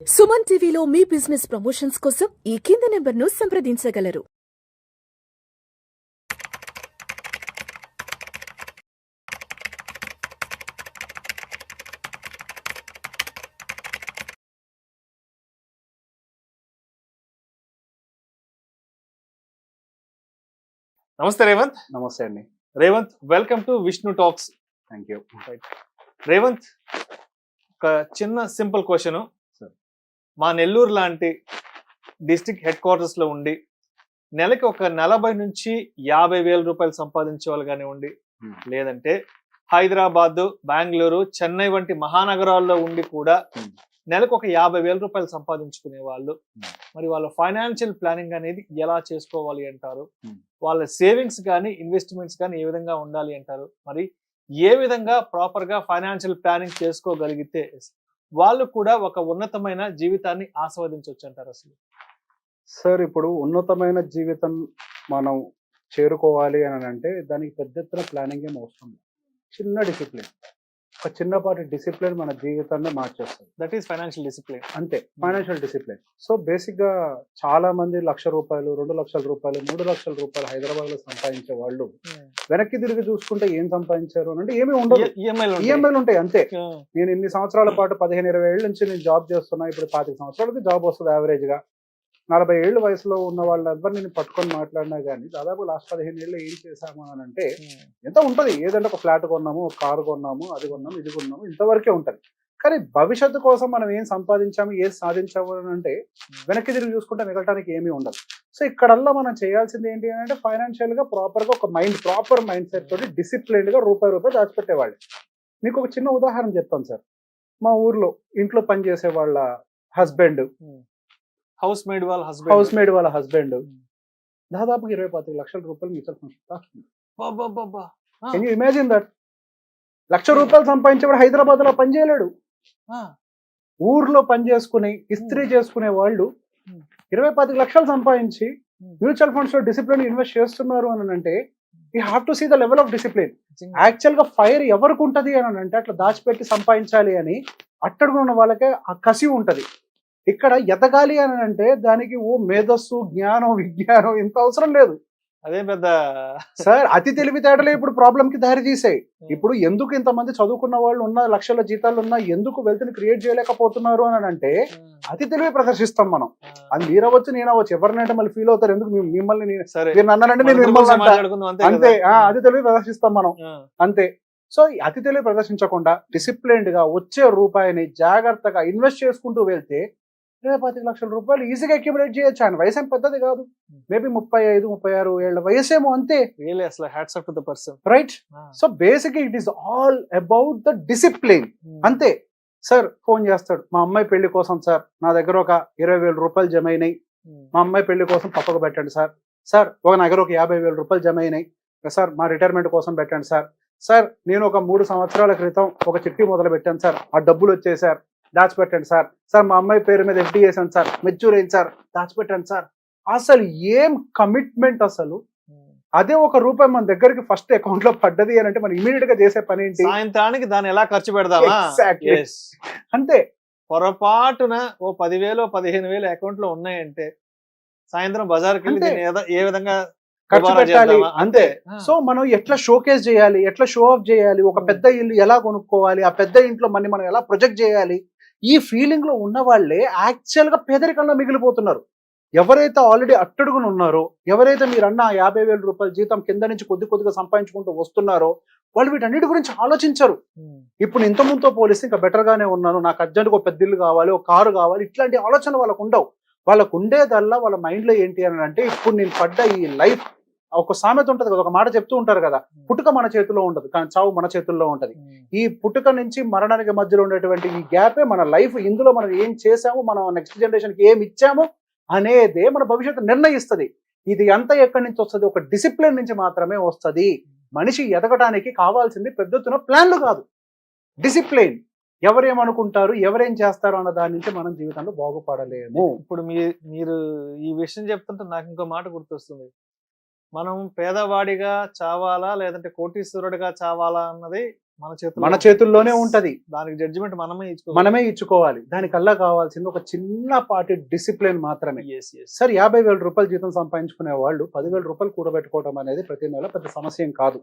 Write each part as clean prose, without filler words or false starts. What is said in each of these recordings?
సుమన్ టీవీలో మీ business promotions కోసం ఈ కింది నెంబర్ను సంప్రదించగలరు. నమస్తే రేవంత్. నమస్తే అండి. Revanth, welcome to Vishnu talks. Thank you. Revanth, ఒక చిన్న సింపుల్ క్వశ్చన్. మా నెల్లూరు లాంటి డిస్ట్రిక్ట్ హెడ్ క్వార్టర్స్ లో ఉండి నెలకి ఒక 40 నుంచి 50 వేల రూపాయలు సంపాదించే వాళ్ళు కానివ్వండి, లేదంటే హైదరాబాద్, బెంగళూరు, చెన్నై వంటి మహానగరాల్లో ఉండి కూడా నెలకు ఒక 50 వేల రూపాయలు సంపాదించుకునే వాళ్ళు, మరి వాళ్ళ ఫైనాన్షియల్ ప్లానింగ్ అనేది ఎలా చేసుకోవాలి అంటారు? వాళ్ళ సేవింగ్స్ కానీ ఇన్వెస్ట్మెంట్స్ కానీ ఏ విధంగా ఉండాలి అంటారు? మరి ఏ విధంగా ప్రాపర్ గా ఫైనాన్షియల్ ప్లానింగ్ చేసుకోగలిగితే వాళ్ళు కూడా ఒక ఉన్నతమైన జీవితాన్ని ఆస్వాదించవచ్చు అంటారు? అసలు సార్, ఇప్పుడు ఉన్నతమైన జీవితం మనం చేరుకోవాలి అని అంటే దానికి పెద్ద ఎత్తున ప్లానింగ్ ఏమి అవసరం లేదు. చిన్న డిసిప్లిన్, ఒక చిన్నపాటి డిసిప్లిన్ మన జీవితాన్ని మార్చేస్తుంది. That is financial discipline. అంతే, ఫైనాన్షియల్ డిసిప్లిన్. సో బేసిక్గా చాలా మంది రూ. 1,00,000, 2,00,000 రూపాయలు, 3,00,000 రూపాయలు హైదరాబాద్లో సంపాదించే వాళ్ళు వెనక్కి తిరిగి చూసుకుంటే ఏం సంపాదించారు అని అంటే ఏమీ ఉండదు. ఈఎంఐలు ఉంటాయి అంతే. నేను ఇన్ని సంవత్సరాల పాటు 15-20 ఏళ్ళ నుంచి నేను జాబ్ చేస్తున్నా. ఇప్పుడు 25 సంవత్సరాలకి జాబ్ వస్తుంది యావరేజ్గా. 40 ఏళ్ళ వయసులో ఉన్న వాళ్ళెవ్వరు నేను పట్టుకొని మాట్లాడినా కానీ దాదాపు లాస్ట్ 15 ఏళ్ళు ఏం చేశాము అని అంటే ఎంత ఉంటుంది. ఏదంటే ఒక ఫ్లాట్ కొన్నాము, ఒక కారు కొన్నాము, అది కొన్నాము, ఇది కొన్నాము, ఇంతవరకే ఉంటుంది. కానీ భవిష్యత్తు కోసం మనం ఏం సంపాదించాము, ఏం సాధించాము అని అంటే వెనక్కి తిరిగి చూసుకుంటే మిగలటానికి ఏమీ ఉండదు. సో ఇక్కడల్లా మనం చేయాల్సింది ఏంటి అని అంటే ఫైనాన్షియల్గా ప్రాపర్గా ఒక ప్రాపర్ మైండ్ సెట్ తోటి డిసిప్లిన్డ్గా రూపాయి దాచిపెట్టేవాళ్ళు. మీకు ఒక చిన్న ఉదాహరణ చెప్తాను సార్. మా ఊర్లో ఇంట్లో పనిచేసే వాళ్ళ హస్బెండ్, హౌస్ మేడ్ వాళ్ళ హస్బెండ్ దాదాపు 20-25 లక్షల రూపాయలు mutual funds. Can you imagine that? ₹1,00,000 సంపాదించేవాడు హైదరాబాద్ లో పనిచేయలేడు. ఊర్లో పని చేసుకుని ఇస్త్రీ చేసుకునే వాళ్ళు 20-25 లక్షలు సంపాదించి మ్యూచువల్ ఫండ్స్ లో డిసిప్లిన్ ఇన్వెస్ట్ చేస్తున్నారు అని అంటే you have to see the level of discipline. Actual గా ఫైర్ ఎవరికి ఉంటది అని అంటే అట్లా దాచిపెట్టి సంపాదించాలి అని అట్టడుగున్న వాళ్ళకే ఆ కసి ఉంటది. ఇక్కడ ఎదగాలి అని అంటే దానికి మేధస్సు, జ్ఞానం, విజ్ఞానం ఇంత అవసరం లేదు. అదే పెద్ద సార్, అతి తెలివితేటలే ఇప్పుడు ప్రాబ్లం కి దారి తీసాయి. ఇప్పుడు ఎందుకు ఇంతమంది చదువుకున్న వాళ్ళు ఉన్న లక్షల జీతాలు ఉన్నా ఎందుకు వెల్త్ ని క్రియేట్ చేయలేకపోతున్నారు అని అంటే అతి తెలివి ప్రదర్శిస్తాం మనం. అది మీరవచ్చు, నేనవచ్చు, ఎవరినంటే మళ్ళీ ఫీల్ అవుతారు. ఎందుకు మిమ్మల్ని మీరు అన్నానంటే నేను మిమ్మల్ని అంతే. అతి తెలివి ప్రదర్శిస్తాం మనం అంతే. సో అతి తెలివి ప్రదర్శించకుండా డిసిప్లిన్డ్ గా వచ్చే రూపాయిని జాగ్రత్తగా ఇన్వెస్ట్ చేసుకుంటూ వెళ్తే 25 లక్షల రూపాయలు ఈజీగా అక్యుములేట్ చేయొచ్చు. ఆయన వయసు ఏం పెద్దది కాదు, మేబీ 35-36 ఏళ్ల వయసేమో అంతే. Right. So basic it is all about the discipline అంతే. సార్ ఫోన్ చేస్తాడు, మా అమ్మాయి పెళ్లి కోసం సార్ నా దగ్గర ఒక 20,000 రూపాయలు జమ అయినాయి, మా అమ్మాయి పెళ్లి కోసం పక్కకు పెట్టండి సార్. సార్ ఒక దగ్గర ఒక 50,000 రూపాయలు జమ అయినాయి సార్, మా రిటైర్మెంట్ కోసం పెట్టండి సార్. సార్ నేను ఒక 3 సంవత్సరాల క్రితం ఒక చిట్టి మొదలు పెట్టాను సార్, ఆ డబ్బులు వచ్చాయి సార్, దాచిపెట్టండి సార్. సార్ మా అమ్మాయి పేరు మీద FD చేశాను సార్, మెచ్యూర్ అయింది సార్, దాచిపెట్టండి సార్. అసలు ఏం కమిట్మెంట్ అసలు. అదే ₹1 మన దగ్గరికి ఫస్ట్ అకౌంట్ లో పడ్డది అని అంటే మనం ఇమీడియట్ గా చేసే పని ఏంటి? సాయంత్రానికి దాన్ని ఎలా ఖర్చు పెడదామా? అంతే. పొరపాటున ఓ 10,000 15,000 అకౌంట్ లో ఉన్నాయంటే సాయంత్రం బజార్కి వెళ్ళి ఏ విధంగా ఖర్చు పెట్టాలి అంతే. సో మనం ఎట్లా షోకేస్ చేయాలి, ఎట్లా షో ఆఫ్ చేయాలి, ఒక పెద్ద ఇల్లు ఎలా కొనుక్కోవాలి, ఆ పెద్ద ఇంట్లో మనం ఎలా ప్రొజెక్ట్ చేయాలి, ఈ ఫీలింగ్ లో ఉన్న వాళ్ళే యాక్చువల్ గా పేదరికంలో మిగిలిపోతున్నారు. ఎవరైతే ఆల్రెడీ అట్టడుగున ఉన్నారో, ఎవరైతే మీరు అన్న 50,000 రూపాయల జీతం కింద నుంచి కొద్దిగా సంపాదించుకుంటూ వస్తున్నారో వాళ్ళు వీటన్నిటి గురించి ఆలోచించరు. ఇప్పుడు ఇంత ముందుతో పోలిస్తే ఇంకా బెటర్ గానే ఉన్నాను, నాకు అర్జెంట్గా ఒక పెద్ద ఇల్లు కావాలి, ఒక కారు కావాలి, ఇట్లాంటి ఆలోచన వాళ్ళకు ఉండవు. వాళ్ళకు ఉండేదల్లా వాళ్ళ మైండ్ లో ఏంటి అని అంటే ఇప్పుడు నేను పడ్డ ఈ లైఫ్, ఒక సామెత ఉంటది కదా, ఒక మాట చెప్తూ ఉంటారు కదా, పుట్టుక మన చేతిలో ఉండదు కానీ చావు మన చేతుల్లో ఉంటది. ఈ పుట్టుక నుంచి మరణానికి మధ్యలో ఉండేటువంటి ఈ గ్యాపే మన లైఫ్. ఇందులో మనం ఏం చేసాము, మనం నెక్స్ట్ జనరేషన్ కి ఏమి ఇచ్చాము అనేదే మన భవిష్యత్తు నిర్ణయిస్తుంది. ఇది అంతా ఎక్కడి నుంచి వస్తుంది? ఒక డిసిప్లిన్ నుంచి మాత్రమే వస్తుంది. మనిషి ఎదగడానికి కావాల్సింది పెద్ద ఎత్తున ప్లాన్లు కాదు, డిసిప్లిన్. ఎవరేమనుకుంటారు, ఎవరేం చేస్తారు అన్న దాని నుంచి మనం జీవితంలో బాగుపడలేము. ఇప్పుడు మీరు ఈ విషయం చెప్తుంటే నాకు ఇంకో మాట గుర్తొస్తుంది. మనం పేదవాడిగా చావాలా లేదంటే కోటీశ్వరుడిగా చావాలా అన్నది మన చేతుల్లోనే ఉంటది. దానికి జడ్జిమెంట్ మనమే ఇచ్చుకోవాలి. దానికల్లా కావాల్సింది ఒక చిన్నపాటి డిసిప్లిన్ మాత్రమే. సార్ 50,000 రూపాయలు జీతం సంపాదించుకునే వాళ్ళు 10,000 రూపాయలు కూడబెట్టుకోవడం అనేది ప్రతి నెల పెద్ద సమస్య ఏం కాదు.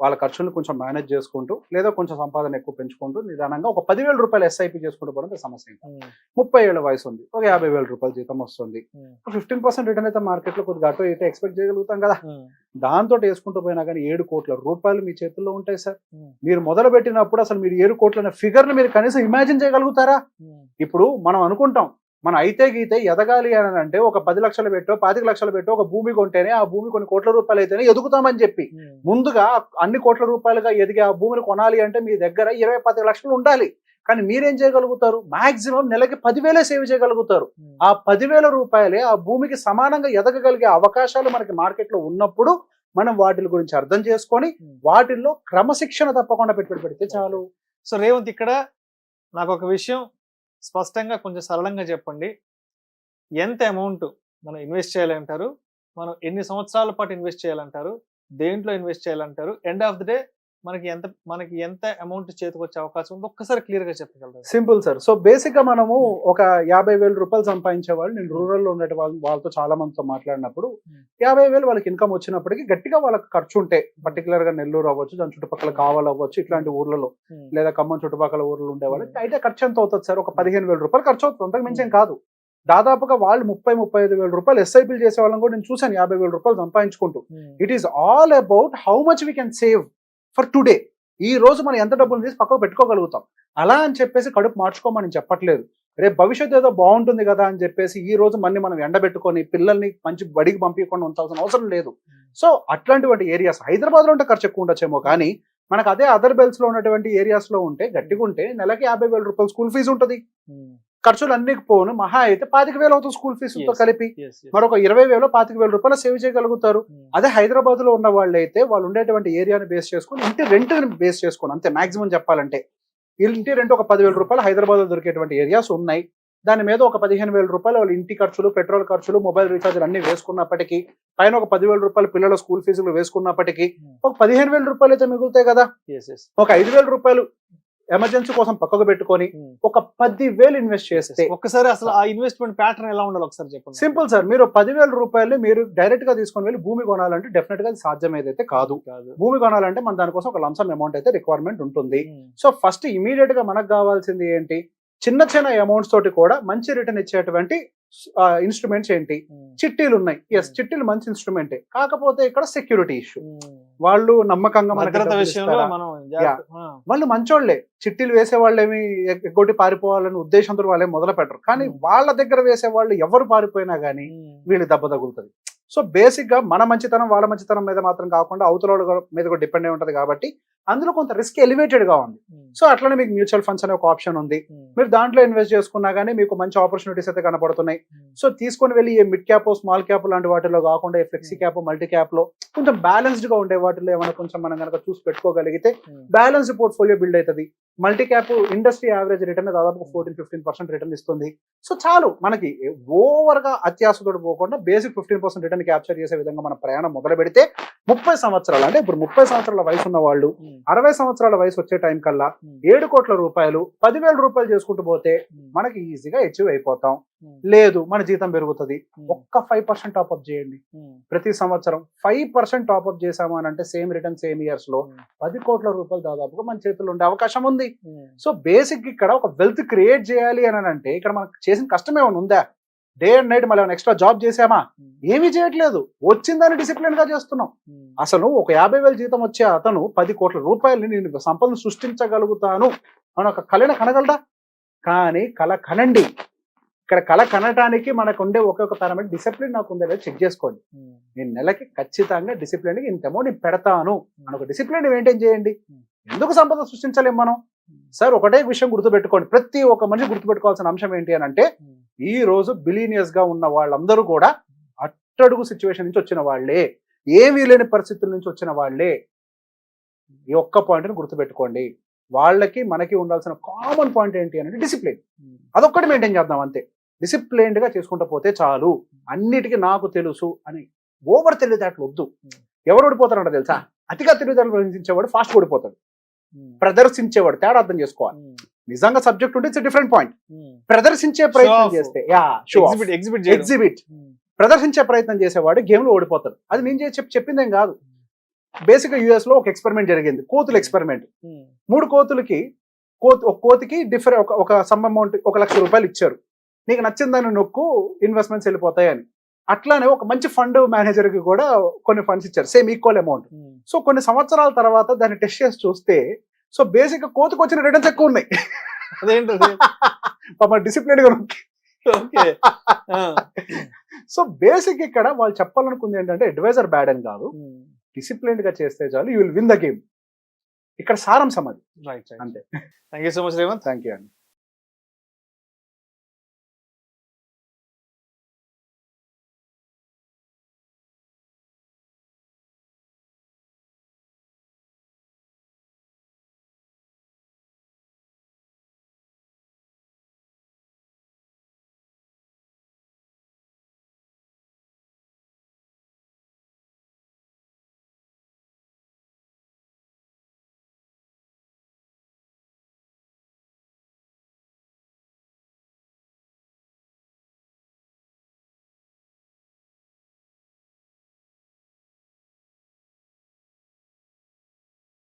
వాళ్ళ ఖర్చులను కొంచెం మేనేజ్ చేసుకుంటూ లేదా కొంచెం సంపాదన ఎక్కువ పెంచుకుంటూ నిదానంగా ఒక 10,000 రూపాయలు ఎస్ఐపి చేసుకుంటూ పోవడం సమస్య ఏం కాదు. 30 ఏళ్ల వయసు ఉంది, ఒక 50,000 రూపాయలు జీతం వస్తుంది, 15% రిటర్న్ అయితే మార్కెట్ లో కొద్దిగా అటు ఇటు ఎక్స్పెక్ట్ చేయగలుగుతాం కదా. దాంతో వేసుకుంటూ పోయినా కానీ 7 కోట్ల రూపాయలు మీ చేతుల్లో ఉంటాయి సార్. మీరు మొదలు పెట్టినప్పుడు అసలు మీరు 7 కోట్ల అనే ఫిగర్ ని మీరు కనీసం ఇమాజిన్ చేయగలుగుతారా? ఇప్పుడు మనం అనుకుంటాం మనం అయితే గీతే ఎదగాలి అని అంటే ఒక 10 లక్షలు పెట్టో 25 లక్షలు పెట్టో ఒక భూమి కొంటేనే ఆ భూమి కొన్ని కోట్ల రూపాయలు అయితేనే ఎదుగుతామని చెప్పి ముందుగా అన్ని కోట్ల రూపాయలుగా ఎదిగే ఆ భూమిని కొనాలి అంటే మీ దగ్గర 20-25 లక్షలు ఉండాలి. కానీ మీరేం చేయగలుగుతారు? మాక్సిమం నెలకి 10,000 సేవ్ చేయగలుగుతారు. ఆ 10,000 రూపాయలే ఆ భూమికి సమానంగా ఎదగగలిగే అవకాశాలు మనకి మార్కెట్ లో ఉన్నప్పుడు మనం వాటి గురించి అర్థం చేసుకొని వాటిల్లో క్రమశిక్షణ తప్పకుండా పెట్టుబడి పెడితే చాలు. సో రేవంత్, ఇక్కడ నాకు ఒక విషయం స్పష్టంగా కొంచెం సరళంగా చెప్పండి. ఎంత అమౌంట్ మనం ఇన్వెస్ట్ చేయాలంటారు? మనం ఎన్ని సంవత్సరాల పాటు ఇన్వెస్ట్ చేయాలంటారు? దేంట్లో ఇన్వెస్ట్ చేయాలంటారు? ఎండ్ ఆఫ్ ది డే మనకి ఎంత అమౌంట్ చేతికి వచ్చే అవకాశం ఉంది ఒక్కసారి క్లియర్ గా చెప్పగలరు? Simple sir. సో బేసిక్ గా మనము ఒక 50,000 రూపాయలు సంపాదించే వాళ్ళు, నేను రూరల్ లో ఉండే వాళ్ళతో చాలా మందితో మాట్లాడినప్పుడు 50,000 వాళ్ళకి ఇన్కమ్ వచ్చినప్పటికీ గట్టిగా వాళ్ళకి ఖర్చు ఉంటే, పర్టికులర్ గా నెల్లూరు అవ్వచ్చు, దాని చుట్టుపక్కల కావాలి అవ్వచ్చు, ఇట్లాంటి ఊర్లలో లేదా ఖమ్మం చుట్టుపక్కల ఊర్లు ఉండే వాళ్ళకి అయితే ఖర్చు ఎంత అవుతుంది సార్? ఒక 15,000 రూపాయలు ఖర్చు అవుతుంది, అంతకు మించి ఏం కాదు. దాదాపుగా వాళ్ళు 30-35 వేల రూపాయలు ఎస్ఐపీలు చేసే వాళ్ళని కూడా నేను చూసాను 50,000 రూపాయలు సంపాదించుకుంటూ. It is all about how much we can save for today. ఈ రోజు మనం ఎంత డబ్బులు తీసి పక్కకు పెట్టుకోగలుగుతాం. అలా అని చెప్పేసి కడుపు మార్చుకోమని చెప్పట్లేదు. రేపు భవిష్యత్తు ఏదో బాగుంటుంది కదా అని చెప్పేసి ఈ రోజు మనం ఎండబెట్టుకొని పిల్లల్ని మంచి బడికి పంపించకుండా ఉంచాల్సిన అవసరం లేదు. సో అట్లాంటి ఏరియాస్ హైదరాబాద్ లో ఉంటే ఖర్చు ఎక్కువ ఉండొచ్చేమో, కానీ మనకు అదే అదర్ బెల్ట్స్ లో ఉన్నటువంటి ఏరియాస్ లో ఉంటే గట్టిగా ఉంటే నెలకి 50,000 రూపాయలు స్కూల్ ఫీజు ఉంటుంది. ఖర్చులు అన్ని పోను మహా అయితే 25,000 అవుతుంది స్కూల్ ఫీజుతో కలిపి. మరొక 20,000 25,000 రూపాయలు సేవ్ చేయగలుగుతారు. అదే హైదరాబాద్ లో ఉన్న వాళ్ళు అయితే వాళ్ళు ఉండేటువంటి ఏరియాని బేస్ చేసుకుని ఇంటి రెంట్ బేస్ చేసుకుని అంతే మాక్సిమం చెప్పాలంటే ఇంటి రెంట్ ఒక 10,000 రూపాయలు హైదరాబాద్ లో దొరికేటువంటి ఏరియాస్ ఉన్నాయి. దాని మీద ఒక 15,000 రూపాయలు వాళ్ళు ఇంటి ఖర్చులు, పెట్రోల్ ఖర్చులు, మొబైల్ రీఛార్జ్లు అన్ని వేసుకున్నప్పటికీ, పైన ఒక 10,000 రూపాయలు పిల్లల స్కూల్ ఫీజులు వేసుకున్నప్పటికీ ఒక 15,000 రూపాయలు అయితే మిగులుతాయి కదా. ఒక 5,000 రూపాయలు ఎమర్జెన్సీ కోసం పక్కకు పెట్టుకొని ఒక 10,000 ఇన్వెస్ట్ చేస్తే ఒకసారి అసలు ఆ ఇన్వెస్ట్మెంట్ ప్యాటర్న్ ఎలా ఉండాలి ఒకసారి చెప్పండి. Simple sir. మీరు 10,000 రూపాయలు మీరు డైరెక్ట్ గా తీసుకొని వెళ్ళి భూమి కొనాలంటే డెఫినెట్ గా అది సాధ్యం ఏదైతే కాదు. భూమి కొనాలంటే మన దానికోసం ఒక లంసమ్ అమౌంట్ అయితే రిక్వైర్మెంట్ ఉంటుంది. సో ఫస్ట్ ఇమీడియట్ గా మనకు కావాల్సింది ఏంటి? చిన్న అమౌంట్స్ తోటి కూడా మంచి రిటర్న్ ఇచ్చేటువంటి ఇన్స్ట్రుమెంట్స్ ఏంటి? చిట్టీలు ఉన్నాయి. ఎస్, చిట్టీలు మంచి ఇన్స్ట్రుమెంటే, కాకపోతే ఇక్కడ సెక్యూరిటీ ఇష్యూ. వాళ్ళు నమ్మకంగా వాళ్ళు మంచోళ్లే, చిట్టీలు వేసే వాళ్ళు ఏమి ఎగ్గొట్టి పారిపోవాలని ఉద్దేశంతో వాళ్ళే మొదలు పెట్టరు. కానీ వాళ్ళ దగ్గర వేసే వాళ్ళు ఎవరు పారిపోయినా గానీ వీళ్ళు దెబ్బ తగులుతుంది. సో బేసిక్ గా మన మంచితనం వాళ్ళ మంచితనం మీద మాత్రం కాకుండా అవతల మీద కూడా డిపెండ్ అయి ఉంటది కాబట్టి అందులో కొంత రిస్క్ ఎలివేటెడ్ గా ఉంది. సో అట్లనే మీకు మ్యూచువల్ ఫండ్స్ అనే ఒక ఆప్షన్ ఉంది. మీరు దాంట్లో ఇన్వెస్ట్ చేసుకున్నా గానీ మీకు మంచి ఆపర్చునిటీస్ అయితే కనపడుతున్నాయి. సో తీసుకొని వెళ్ళి ఏ మిడ్ క్యాప్, స్మాల్ క్యాప్ లాంటి వాటిలో కాకుండా ఫ్లెక్సీ క్యాప్, మల్టీ క్యాప్ లో కొంచెం బ్యాలెన్స్డ్ గా ఉండే వాటిలో ఏమైనా కొంచెం మనం కనుక చూసి పెట్టుకోగలిగితే బ్యాలెన్స్డ్ పోర్ట్ఫోలియో బిల్డ్ అవుతుంది. Multi cap industry average return దాదాపు 14-15% రిటర్న్ ఇస్తుంది. సో చాలు మనకి ఓవర్ గా అత్యాశతో పోకుండా బేసిక్ 15% రిటర్న్ క్యాప్చర్ చేసే విధంగా మన ప్రయాణం మొదలు పెడితే 30 సంవత్సరాలు అంటే ఇప్పుడు 30 సంవత్సరాల వయసు ఉన్న వాళ్ళు 60 సంవత్సరాల వయసు వచ్చే టైం కల్లా 7 కోట్ల రూపాయలు 10,000 రూపాయలు చేసుకుంటూ పోతే మనకి ఈజీగా అచీవ్ అయిపోతాం. లేదు మన జీతం పెరుగుతుంది, ఒక్క 5% టాప్అప్ చేయండి. ప్రతి సంవత్సరం 5% టాప్అప్ చేసాము అని అంటే సేమ్ రిటర్న్ సేమ్ ఇయర్స్ లో 10 కోట్ల రూపాయలు దాదాపుగా మన చేతుల్లో ఉండే అవకాశం ఉంది. సో బేసిక్ ఇక్కడ ఒక వెల్త్ క్రియేట్ చేయాలి అని అంటే ఇక్కడ మనకు చేసిన కష్టం ఏమైనా ఉందా? డే అండ్ నైట్ మళ్ళీ ఎక్స్ట్రా జాబ్ చేసామా? ఏమీ చేయట్లేదు. వచ్చిందని డిసిప్లిన్ గా చేస్తున్నాం. అసలు ఒక 50,000 జీతం వచ్చే అతను 10 కోట్ల రూపాయలని నేను సంపదను సృష్టించగలుగుతాను అని ఒక కళను కనగలడా? కానీ కళ కనండి. ఇక్కడ కళ కనటానికి మనకు ఉండే ఒక్కొక్క పారామీటర్ డిసిప్లిన్ నాకు ఉందా చెక్ చేసుకోండి. నేను నెలకి ఖచ్చితంగా డిసిప్లిన్ ఇంత అమౌంట్ నేను పెడతాను అని ఒక డిసిప్లిన్ మెయింటైన్ చేయండి. ఎందుకు సంపద సృష్టించలేం మనం? సార్ ఒకటే విషయం గుర్తుపెట్టుకోండి, ప్రతి ఒక్క మనిషి గుర్తుపెట్టుకోవాల్సిన అంశం ఏంటి అని అంటే ఈ రోజు బిలీనియర్స్ గా ఉన్న వాళ్ళందరూ కూడా అట్టడుగు సిచ్యువేషన్ నుంచి వచ్చిన వాళ్లే, ఏమీ లేని పరిస్థితుల నుంచి వచ్చిన వాళ్లే. ఈ ఒక్క పాయింట్ని గుర్తుపెట్టుకోండి. వాళ్ళకి మనకి ఉండాల్సిన కామన్ పాయింట్ ఏంటి అంటే డిసిప్లిన్. అదొక్కటి మెయింటైన్ చేద్దాం అంతే. డిసిప్లైన్డ్ గా చేసుకుంటూ పోతే చాలు. అన్నిటికీ నాకు తెలుసు అని ఓవర్ తెలివితేటలు వద్దు. ఎవరు ఓడిపోతారంట తెలుసా? అతిగా తెలివితేటలు ప్రదర్శించేవాడు ఫాస్ట్ ఓడిపోతాడు. ప్రదర్శించేవాడు, తేడా అర్థం చేసుకోవాలి. నిజంగా సబ్జెక్ట్ ఉంటే ఇట్స్ డిఫరెంట్ పాయింట్. ప్రదర్శించే ప్రయత్నం off. చేస్తే ఎగ్జిబిట్ ప్రదర్శించే ప్రయత్నం చేసేవాడు గేమ్ లో ఓడిపోతాడు. అది నేను చెప్పిందేం కాదు. బేసిక్ గా యుఎస్ లో ఒక ఎక్స్పెరిమెంట్ జరిగింది, కోతుల ఎక్స్పెరిమెంట్. 3 కోతులకి ఒక కోతికి ఒక సమ్ అమౌంట్ 1,00,000 రూపాయలు ఇచ్చారు. నీకు నచ్చిందని నొక్కు, ఇన్వెస్ట్మెంట్స్ వెళ్ళిపోతాయని. అట్లానే ఒక మంచి ఫండ్ మేనేజర్ కి కూడా కొన్ని ఫండ్స్ ఇచ్చారు, సేమ్ ఈక్వల్ అమౌంట్. సో కొన్ని సంవత్సరాల తర్వాత దాన్ని టెస్ట్ చేసి చూస్తే, సో బేసిక్ గా కోతికి వచ్చిన రిటర్న్స్ ఎక్కువ ఉన్నాయి. అదేంటది? పాప డిసిప్లిన్ గా నొక్కి. ఓకే. సో బేసిక్ ఇక్కడ వాళ్ళు చెప్పాలనుకుంది ఏంటంటే అడ్వైజర్ బ్యాడ్ అని కాదు, డిసిప్లిన్ గా చేస్తే చాలు, you will win the game. ఇక్కడ సారాంశం అది. రైట్. అంతే. Thank you so much Revanth. Thank you అండి.